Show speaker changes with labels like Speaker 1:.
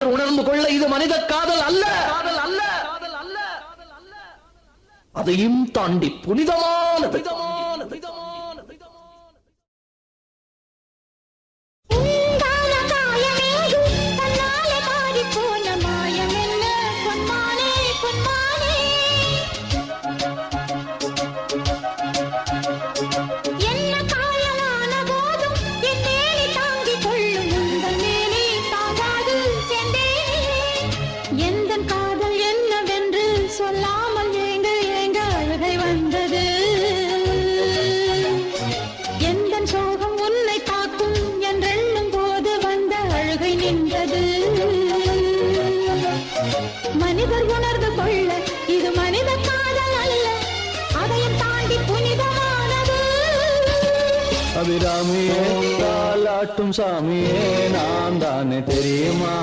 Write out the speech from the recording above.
Speaker 1: உணர்ந்து கொள்ள இது மனித காதல் அல்ல, அதையும் தாண்டி புனிதமானது.
Speaker 2: சொல்லாமல் ஏங்க ஏங்க அழுகை வந்தது. எந்த சோகம் உன்னை பார்க்கும் என்றெண்ணும் போது வந்த அழுகை நின்றது. மனிதர் உணர்ந்து கொள்ள இது மனித காதல் அல்ல, அதையும் தாண்டி புனிதமானது.
Speaker 1: அபிராமியே தாலாட்டும் சாமியே நான் தானே தெரியுமா?